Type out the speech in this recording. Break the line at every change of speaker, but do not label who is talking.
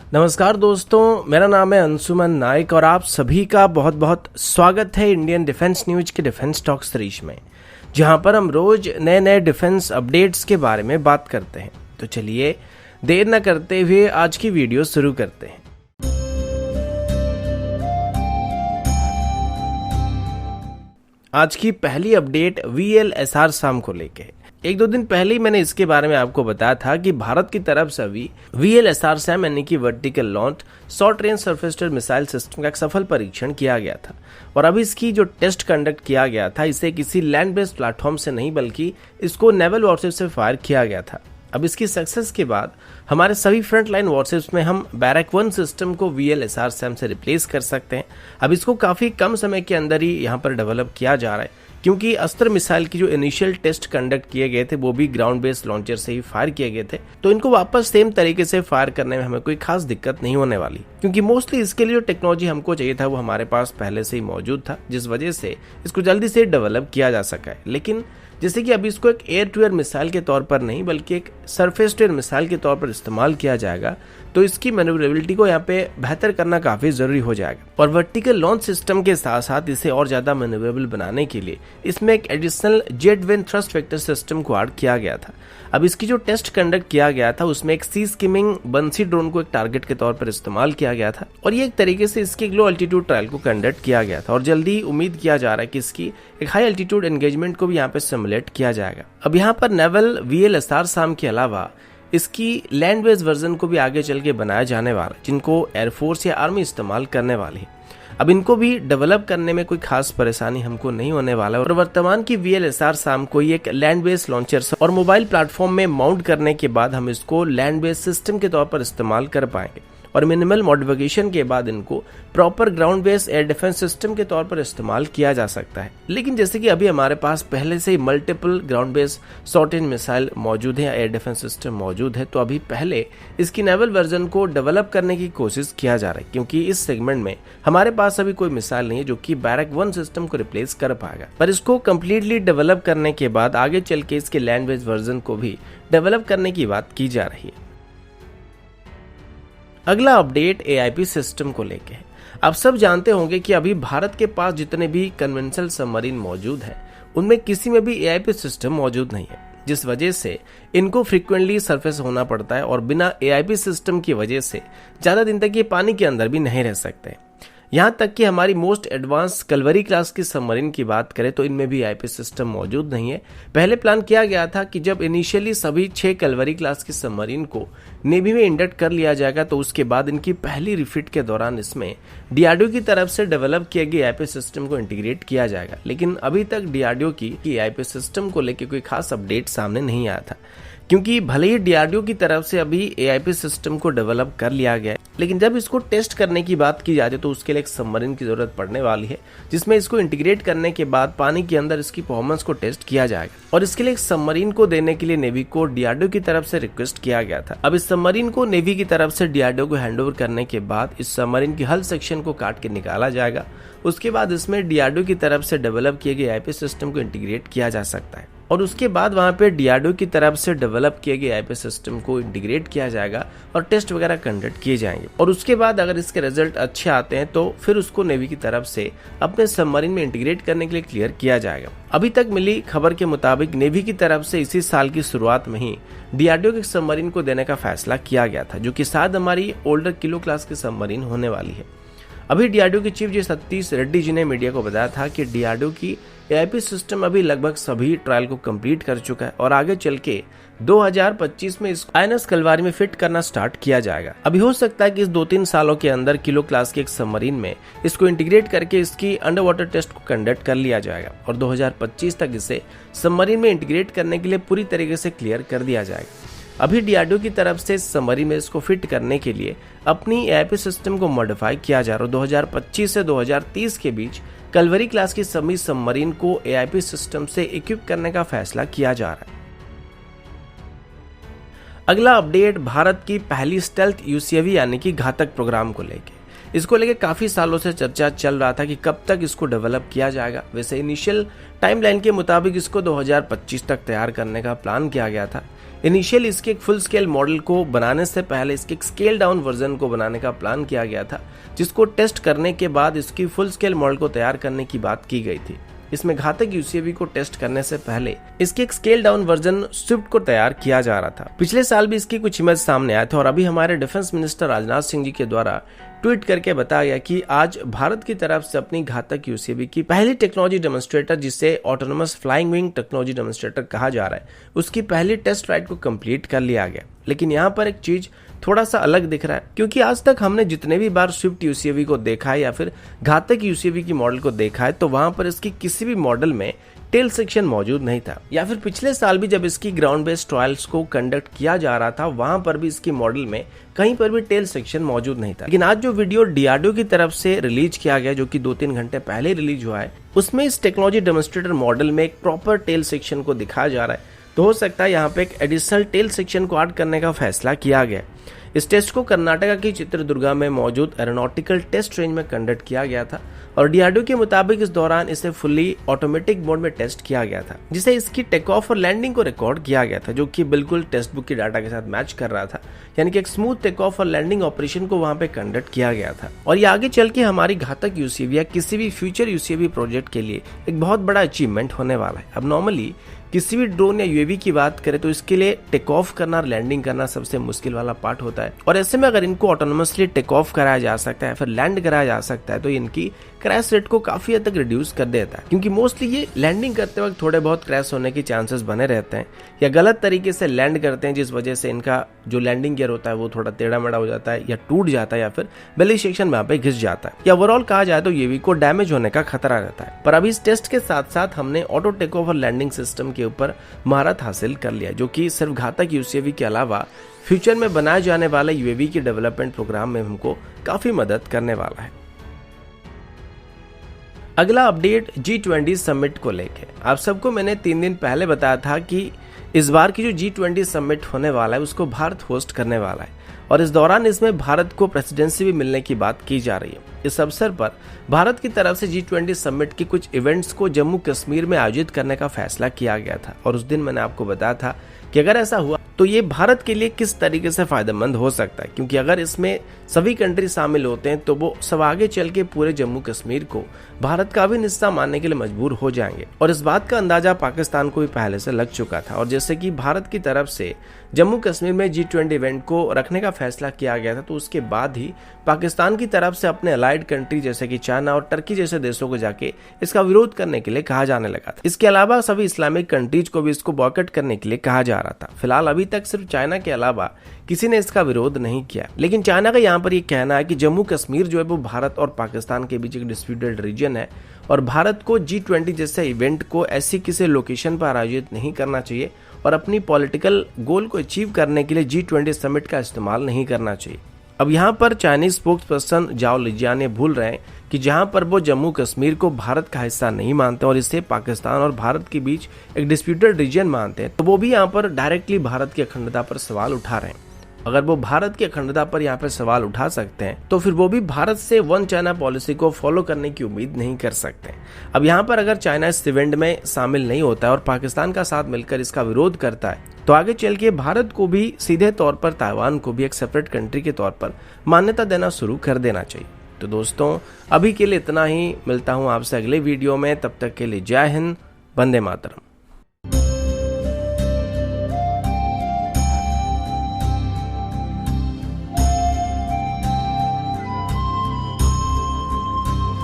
नमस्कार दोस्तों, मेरा नाम है अंशुमन नायक और आप सभी का बहुत बहुत स्वागत है इंडियन डिफेंस न्यूज के डिफेंस टॉक सीरीज में, जहां पर हम रोज नए नए डिफेंस अपडेट्स के बारे में बात करते हैं। तो चलिए देर न करते हुए आज की वीडियो शुरू करते हैं। आज की पहली अपडेट VLSR SAM को लेके है। एक दो दिन पहले ही मैंने इसके बारे में आपको बताया था कि भारत की तरफ से अभी VLSR SAM यानी कि vertical launch short range surface to missile system का एक सफल परीक्षण किया गया था और अभी इसकी जो टेस्ट कंडक्ट किया गया था इसे किसी लैंड बेस्ड प्लेटफॉर्म से नहीं बल्कि इसको नेवल वॉरशिप से फायर किया गया था। अब इसकी सक्सेस के बाद हमारे सभी फ्रंट लाइन वॉरशिप्स में हम बैरक 1 सिस्टम को VLSR SAM से रिप्लेस कर सकते हैं। अब इसको काफ़ी कम समय के अंदर ही यहाँ पर डेवलप किया जा रहा है, क्योंकि अस्त्र मिसाइल की जो इनिशियल टेस्ट कंडक्ट किए गए थे वो भी ग्राउंड बेस्ड लॉन्चर से ही फायर किए गए थे, तो इनको वापस सेम तरीके से फायर करने में हमें कोई खास दिक्कत नहीं होने वाली, क्योंकि मोस्टली इसके लिए जो टेक्नोलॉजी हमको चाहिए था वो हमारे पास पहले से ही मौजूद था, जिस वजह से इसको जल्दी से डेवलप किया जा सका है। लेकिन जैसे कि अभी इसको एक एयर टू एयर मिसाइल के तौर पर नहीं बल्कि एक सरफेस टू एयर मिसाइल के तौर पर इस्तेमाल किया जाएगा, तो इसकी मैन्यूवरेबिलिटी को यहाँ पे बेहतर करना काफी जरूरी हो जाएगा। और वर्टिकल लॉन्च सिस्टम के साथ साथ इसे और ज्यादा मैन्यूवरेबल बनाने के लिए इसमें एक additional jet wing thrust vector system को ऐड किया गया था। अब इसकी जो टेस्ट कंडक्ट किया गया था उसमें एक सी स्किमिंग बंसी ड्रोन को एक टारगेट के तौर पर इस्तेमाल किया गया था और ये एक तरीके से इसके लो अल्टीट्यूड ट्रायल को कंडक्ट किया गया था और जल्दी उम्मीद किया जा रहा है कि इसकी एक हाई अल्टीट्यूड एंगेजमेंट को भी यहाँ पे सिमुलेट किया जाएगा। अब यहाँ पर नेवल VLSR SAM के अलावा इसकी लैंड बेस्ड वर्जन को भी आगे चल के बनाया जाने वाला है, जिनको एयरफोर्स या आर्मी इस्तेमाल करने वाली है। अब इनको भी डेवलप करने में कोई खास परेशानी हमको नहीं होने वाला है और वर्तमान की VLSR SAM को एक लैंड बेस्ड लॉन्चर और मोबाइल प्लेटफॉर्म में माउंट करने के बाद हम इसको लैंड बेस्ड सिस्टम के तौर पर इस्तेमाल कर पाएंगे और मिनिमल मॉडिफिकेशन के बाद इनको proper ground based air defence system के तौर पर इस्तेमाल किया जा सकता है। लेकिन जैसे कि अभी हमारे पास पहले से ही multiple ground based short range missile मौजूद है या एयर डिफेंस सिस्टम मौजूद है, तो अभी पहले इसकी नेवल वर्जन को डेवलप करने की कोशिश किया जा रहा है, क्योंकि इस सेगमेंट में हमारे पास अभी कोई मिसाइल नहीं है जो कि बैरक 1 सिस्टम को रिप्लेस कर पाएगा। पर इसको कम्प्लीटली डेवलप करने के बाद आगे चल के इसके लैंड बेस्ड वर्जन को भी डेवलप करने की बात की जा रही है। अगला अपडेट AIP सिस्टम को लेके है। आप सब जानते होंगे कि अभी भारत के पास जितने भी कन्वेंशनल सबमरीन मौजूद हैं उनमें किसी में भी AIP सिस्टम मौजूद नहीं है, जिस वजह से इनको फ्रीक्वेंटली सरफेस होना पड़ता है और बिना AIP सिस्टम की वजह से ज्यादा दिन तक ये पानी के अंदर भी नहीं रह सकते। यहाँ तक कि हमारी मोस्ट एडवांस कलवरी क्लास की सबमरीन की बात करें तो इनमें भी AIP सिस्टम मौजूद नहीं है। पहले प्लान किया गया था कि जब इनिशियली सभी 6 कलवरी क्लास की सबमरीन को नेवी में इंडक्ट कर लिया जाएगा तो उसके बाद इनकी पहली रिफिट के दौरान इसमें DRDO की तरफ से डेवलप किए गए AIP सिस्टम को इंटीग्रेट किया जाएगा। लेकिन अभी तक DRDO की AIP सिस्टम को लेकर कोई खास अपडेट सामने नहीं आया था, क्योंकि भले ही DRDO की तरफ से अभी AIP सिस्टम को डेवलप कर लिया गया है, लेकिन जब इसको टेस्ट करने की बात की जाती है तो उसके लिए एक सबमरीन की जरूरत पड़ने वाली है, जिसमें इसको इंटीग्रेट करने के बाद पानी के अंदर इसकी परफॉर्मेंस को टेस्ट किया जाएगा और इसके लिए एक सबमरीन को देने के लिए नेवी को DRDO की तरफ से रिक्वेस्ट किया गया था। अब इस सबमरीन को नेवी की तरफ से DRDO को हैंडओवर करने के बाद इस सबमरीन की हल सेक्शन को काट के निकाला जाएगा। उसके बाद इसमें DRDO की तरफ से डेवलप किए गए AIP सिस्टम को इंटीग्रेट किया जा सकता है और उसके बाद वहां पे DRDO की तरफ से डेवलप किए गए AIP सिस्टम को इंटीग्रेट किया जाएगा और टेस्ट वगैरह कंडक्ट किए जाएंगे और उसके बाद अगर इसके रिजल्ट अच्छे आते हैं तो फिर उसको नेवी की तरफ से अपने सबमरीन में इंटीग्रेट करने के लिए क्लियर किया जाएगा। अभी तक मिली खबर के मुताबिक नेवी की तरफ से इसी साल की शुरुआत में ही DRDO के सबमरीन को देने का फैसला किया गया था, जो कि शायद हमारी ओल्डर किलो क्लास की सबमरीन होने वाली है। अभी DRDO के चीफ जी सतीश रेड्डी जी ने मीडिया को बताया था कि DRDO की AIP सिस्टम अभी लगभग सभी ट्रायल को कंप्लीट कर चुका है और आगे चल के 2025 में इसको INS कलवारी में फिट करना स्टार्ट किया जाएगा। अभी हो सकता है कि इस 2-3 सालों के अंदर किलो क्लास के एक सबमरीन में इसको इंटीग्रेट करके इसकी अंडर वाटर टेस्ट को कंडक्ट कर लिया जाएगा और 2025 तक इसे सबमरीन में इंटीग्रेट करने के लिए पूरी तरीके से क्लियर कर दिया जाएगा। अभी DRDO की तरफ से सबमरीन में इसको फिट करने के लिए अपनी AIP सिस्टम को मॉडिफाई किया जा रहा है। 2025 से 2030 के बीच कलवरी क्लास की सभी सबमरीन को AIP सिस्टम से इक्विप करने का फैसला किया जा रहा है। अगला अपडेट भारत की पहली स्टेल्थ UCAV यानी कि घातक प्रोग्राम को लेके। इसको लेके काफी सालों से चर्चा चल रहा था कि कब तक इसको डेवलप किया जाएगा। वैसे इनिशियल टाइमलाइन के मुताबिक इसको 2025 तक तैयार करने का प्लान किया गया था, इनिशियली इसके एक फुल स्केल मॉडल को बनाने से पहले इसके एक स्केल डाउन वर्जन को बनाने का प्लान किया गया था, जिसको टेस्ट करने के बाद इसकी फुल स्केल मॉडल को तैयार करने की बात की गई थी। इसमें घातक यूसीवी को टेस्ट करने से पहले इसके एक स्केल डाउन वर्जन स्विफ्ट को तैयार किया जा रहा था। पिछले साल भी इसकी कुछ इमेज सामने आए थे और अभी हमारे डिफेंस मिनिस्टर राजनाथ सिंह जी के द्वारा ट्वीट करके बताया गया कि आज भारत की तरफ से अपनी घातक यूसीवी की पहली टेक्नोलॉजी डेमोन्स्ट्रेटर, जिसे autonomous flying wing technology demonstrator कहा जा रहा है, उसकी पहली टेस्ट राइड को कंप्लीट कर लिया गया। लेकिन यहाँ पर एक चीज थोड़ा सा अलग दिख रहा है, क्योंकि आज तक हमने जितने भी बार स्विफ्ट यूसीवी को देखा है या फिर घातक यूसीवी की मॉडल को देखा है, तो वहां पर इसकी किसी भी मॉडल में टेल सेक्शन मौजूद नहीं था। या फिर पिछले साल भी जब इसकी ग्राउंड बेस्ड ट्रायल्स को कंडक्ट किया जा रहा था, वहां पर भी इसकी मॉडल में कहीं पर भी टेल सेक्शन मौजूद नहीं था। लेकिन आज जो वीडियो डीआरडीओ की तरफ से रिलीज किया गया, जो कि 2-3 घंटे पहले रिलीज हुआ है, उसमें इस टेक्नोलॉजी डेमोन्स्ट्रेटर मॉडल में एक प्रॉपर टेल सेक्शन को दिखाया जा रहा है। तो हो सकता है यहाँ पे एक एडिशनल टेल सेक्शन को ऐड करने का फैसला किया गया। इस टेस्ट को कर्नाटका की चित्रदुर्गा में मौजूद एरोनॉटिकल टेस्ट रेंज में कंडक्ट किया गया था और डीआरडीओ के मुताबिक इस दौरान इसे फुल्ली ऑटोमेटिक मोड में टेस्ट किया गया था, जिसे इसकी टेक ऑफ और लैंडिंग को रिकॉर्ड किया गया था, जो कि बिल्कुल टेक्स्ट बुक की डाटा के साथ मैच कर रहा था। यानी कि एक स्मूथ टेक ऑफ और लैंडिंग ऑपरेशन को वहां पे कंडक्ट किया गया था। और ये आगे चल के हमारी घातक यूसीवी या किसी भी फ्यूचर यूसीवी प्रोजेक्ट के लिए एक बहुत बड़ा अचीवमेंट होने वाला है। अब नॉर्मली किसी भी ड्रोन या यूएवी की बात करें तो इसके लिए टेक ऑफ करना और लैंडिंग करना सबसे मुश्किल वाला पार्ट होता है, और ऐसे में अगर इनको ऑटोनोमसली टेक ऑफ कराया जा सकता है फिर लैंड कराया जा सकता है, तो इनकी क्रैश रेट को काफी हद तक रिड्यूस कर देता है। क्योंकि मोस्टली ये लैंडिंग करते वक्त थोड़े बहुत क्रैश होने के चांसेस बने रहते हैं या गलत तरीके से लैंड करते हैं, जिस वजह से इनका जो लैंडिंग गियर होता है वो थोड़ा टेढ़ा मेढ़ा हो जाता है या टूट जाता है या फिर बेली सेक्शन वहां पे घिस जाता है, या ओवरऑल कहा जाए तो यूएवी को डैमेज होने का खतरा रहता है। पर अभी इस टेस्ट के साथ साथ हमने ऑटो टेक ऑफ और लैंडिंग सिस्टम के ऊपर महारत हासिल कर लिया, जो कि सिर्फ घातक यूसीवी के अलावा फ्यूचर में बनाए जाने वाले यूएवी की डेवलपमेंट प्रोग्राम में हमको काफी मदद करने वाला है। अगला अपडेट G20 समिट को लेके। आप सबको मैंने 3 दिन पहले बताया था कि इस बार की जो G20 समिट होने वाला है उसको भारत होस्ट करने वाला है और इस दौरान इसमें भारत को प्रेसिडेंसी भी मिलने की बात की जा रही है। इस अवसर पर भारत की तरफ से G20 समिट के कुछ इवेंट्स को जम्मू कश्मीर में आयोजित करने का फैसला किया गया था और उस दिन मैंने आपको बताया था कि अगर ऐसा हुआ तो ये भारत के लिए किस तरीके से फायदेमंद हो सकता है, क्योंकि अगर इसमें सभी कंट्री शामिल होते हैं तो वो सब आगे चल के पूरे जम्मू कश्मीर को भारत का भी हिस्सा मानने के लिए मजबूर हो जाएंगे। और इस बात का अंदाजा पाकिस्तान को भी पहले से लग चुका था और जैसे कि भारत की तरफ से जम्मू कश्मीर में G20 इवेंट को रखने का फैसला किया गया था, तो उसके बाद ही पाकिस्तान की तरफ से अपने अलाइड कंट्री जैसे कि चाइना और टर्की जैसे देशों को जाके इसका विरोध करने के लिए कहा जाने लगा था। इसके अलावा सभी इस्लामिक कंट्रीज को भी इसको बॉयकॉट करने के लिए कहा जा रहा था। फिलहाल अभी तक सिर्फ चाइना के अलावा किसी ने इसका विरोध नहीं किया, लेकिन चाइना का यहाँ पर ये कहना है कि जम्मू कश्मीर जो है वो भारत और पाकिस्तान के बीच एक डिस्प्यूटेड रीजन है और भारत को G20 जैसे इवेंट को ऐसी किसी लोकेशन पर आयोजित नहीं करना चाहिए और अपनी पॉलिटिकल गोल को अचीव करने के लिए G20 समिट का इस्तेमाल नहीं करना चाहिए। अब यहाँ पर चाइनीज स्पोक्स पर्सन जाओ लिजियान ये भूल रहे हैं कि जहाँ पर वो जम्मू कश्मीर को भारत का हिस्सा नहीं मानते और इसे पाकिस्तान और भारत के बीच एक डिस्प्यूटेड रीजन मानते हैं, तो वो भी यहाँ पर डायरेक्टली भारत की अखंडता पर सवाल उठा रहे हैं। अगर वो भारत की अखंडता पर यहाँ पर सवाल उठा सकते हैं तो फिर वो भी भारत से वन चाइना पॉलिसी को फॉलो करने की उम्मीद नहीं कर सकते। अब यहाँ पर अगर चाइना इस इवेंट में शामिल नहीं होता है और पाकिस्तान का साथ मिलकर इसका विरोध करता है, तो आगे चल के भारत को भी सीधे तौर पर ताइवान को भी एक सेपरेट कंट्री के तौर पर मान्यता देना शुरू कर देना चाहिए। तो दोस्तों अभी के लिए इतना ही, मिलता हूँ आपसे अगले वीडियो में, तब तक के लिए जय हिंद, वंदे मातरम।